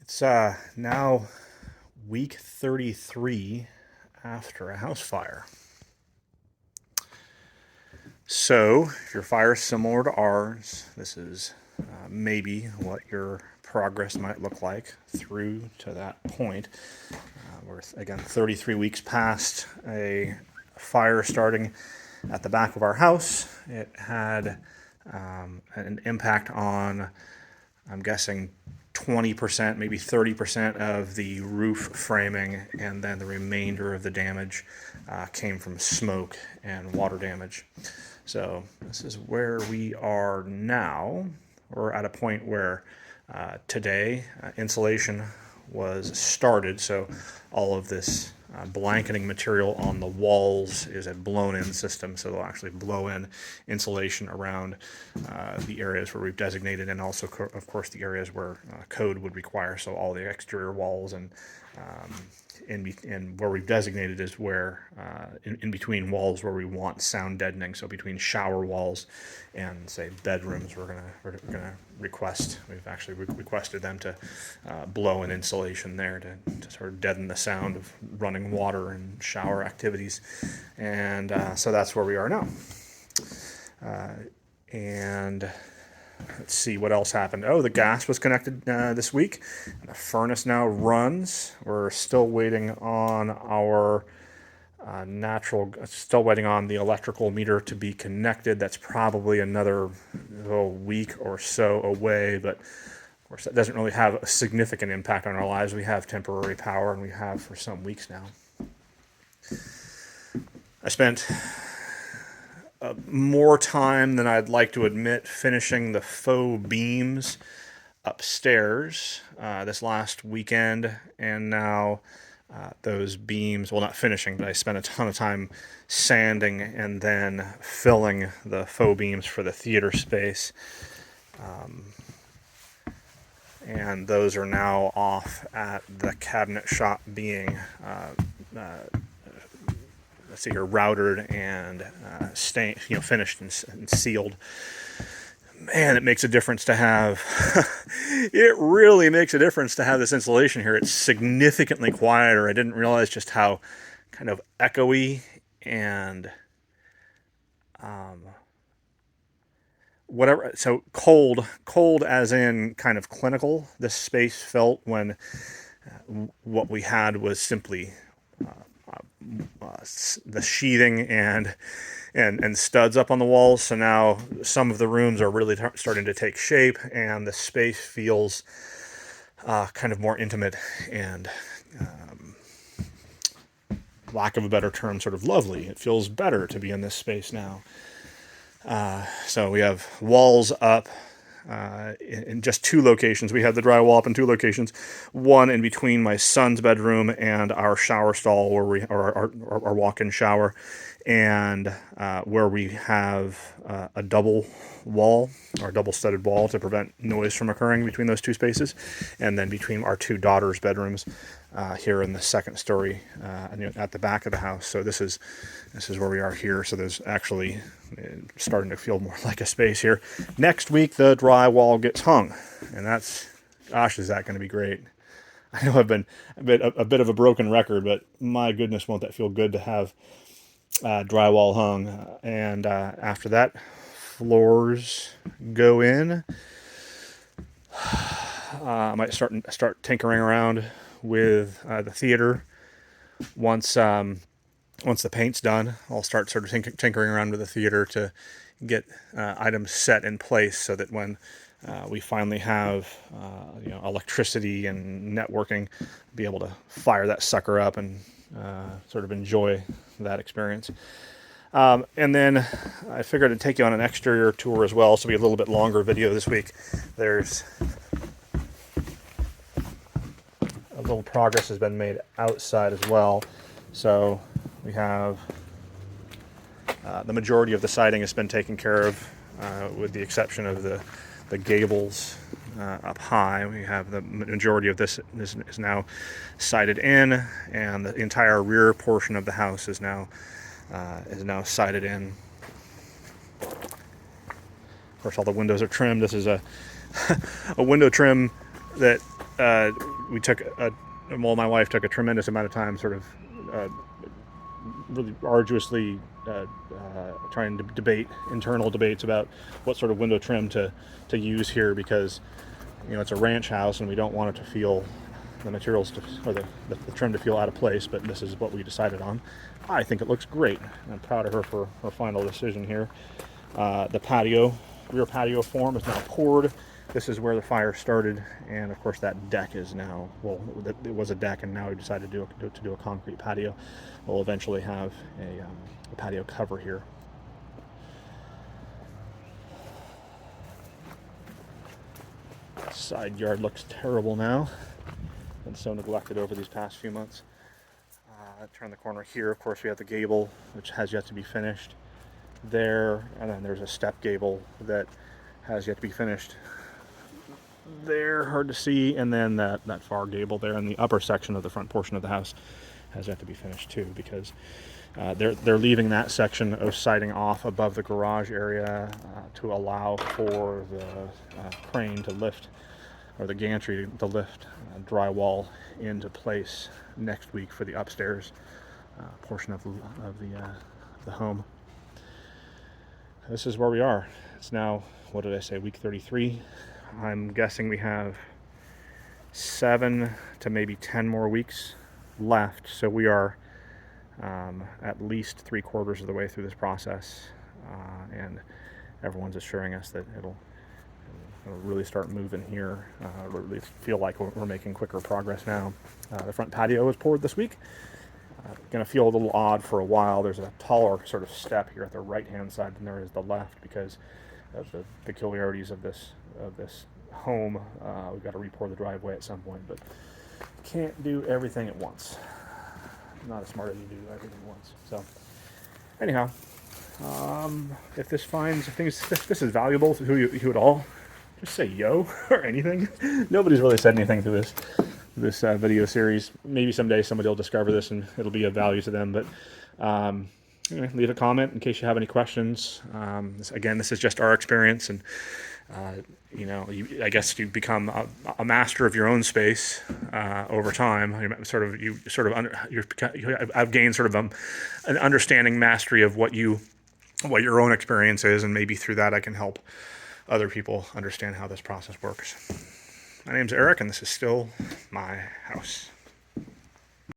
It's now week 33 after a house fire. So, if your fire is similar to ours, this is maybe what your progress might look like through to that point. We're, again, 33 weeks past a fire starting at the back of our house. It had an impact on, I'm guessing, 20%, maybe 30% of the roof framing, and then the remainder of the damage came from smoke and water damage. So this is where we are now. We're at a point where today insulation was started, so all of this blanketing material on the walls is a blown-in system, so they'll actually blow in insulation around the areas where we've designated, and also, of course, the areas where code would require. So all the exterior walls and where we've designated is where in between walls where we want sound deadening. So between shower walls and, say, bedrooms, we're gonna request. We've actually requested them to blow in insulation there to sort of deaden the sound of running water and shower activities. And so that's where we are now. And let's see what else happened. Oh, the gas was connected this week. The furnace now runs. We're still waiting on our still waiting on the electrical meter to be connected. That's probably another week or so away, but of course that doesn't really have a significant impact on our lives. We have temporary power, and we have for some weeks now. I spent more time than I'd like to admit finishing the faux beams upstairs this last weekend, and now those beams, well, not finishing, but I spent a ton of time sanding and then filling the faux beams for the theater space. And those are now off at the cabinet shop being let's see here, routed and finished and sealed. Man, it makes a difference to have. It really makes a difference to have this insulation here. It's significantly quieter. I didn't realize just how kind of echoey and whatever. So cold as in kind of clinical. This space felt when what we had was simply the sheathing and studs up on the walls. So now some of the rooms are really starting to take shape, and the space feels kind of more intimate and, lack of a better term, sort of lovely. It feels better to be in this space now. So we have walls up in just two locations. We have the drywall up in two locations. One in between my son's bedroom and our shower stall, where our walk-in shower, and where we have a double wall, or double studded wall, to prevent noise from occurring between those two spaces, and then between our two daughters' bedrooms here in the second story at the back of the house. So this is where we are here. So there's actually starting to feel more like a space here. Next week the drywall gets hung, and gosh, is that going to be great. I know I've been a bit of a broken record, but my goodness, won't that feel good to have drywall hung. And after that, floors go in. I might start tinkering around with the theater. Once the paint's done, I'll start sort of tinkering around with the theater to get items set in place, so that when we finally have electricity and networking, be able to fire that sucker up and sort of enjoy that experience. And then I figured I'd take you on an exterior tour as well, so it'll be a little bit longer video this week. There's a little progress has been made outside as well. So we have the majority of the siding has been taken care of, with the exception of the gables up high. We have the majority of this is now sided in, and the entire rear portion of the house is now sided in. Of course, all the windows are trimmed. This is a window trim that we took my wife took a tremendous amount of time sort of really arduously trying to debate internal debates about what sort of window trim to use here, because it's a ranch house and we don't want it to feel the materials or the trim to feel out of place, but this is what we decided on. I think it looks great. I'm proud of her for her final decision here. The rear patio form is now poured. This is where the fire started, and of course that deck is now, well, it was a deck, and now we decided to do a concrete patio. We'll eventually have a patio cover here. Side yard looks terrible now. Been so neglected over these past few months. Turn the corner here. Of course, we have the gable, which has yet to be finished there, and then there's a step gable that has yet to be finished there, hard to see, and then that far gable there in the upper section of the front portion of the house has yet to be finished too, because they're leaving that section of siding off above the garage area to allow for the crane to lift, or the gantry to lift drywall into place next week for the upstairs portion of the home. This is where we are. It's now, what did I say, week 33. I'm guessing we have 7 to maybe 10 more weeks left, so we are at least 3/4 of the way through this process, and everyone's assuring us that it'll really start moving here. Really feel like we're making quicker progress now. The front patio was poured this week. Going to feel a little odd for a while. There's a taller sort of step here at the right-hand side than there is the left, because of the peculiarities of this home. We've got to re-pour the driveway at some point, but can't do everything at once. Not as smart as you do everything at once. So anyhow, if this is valuable to you at all, just say yo or anything. Nobody's really said anything through this video series. Maybe someday somebody will discover this and it'll be of value to them, but leave a comment in case you have any questions. Again, this is just our experience, and I guess you become a master of your own space over time. I've gained sort of an understanding, mastery of what your own experience is, and maybe through that I can help other people understand how this process works. My name's Eric, and this is still my house.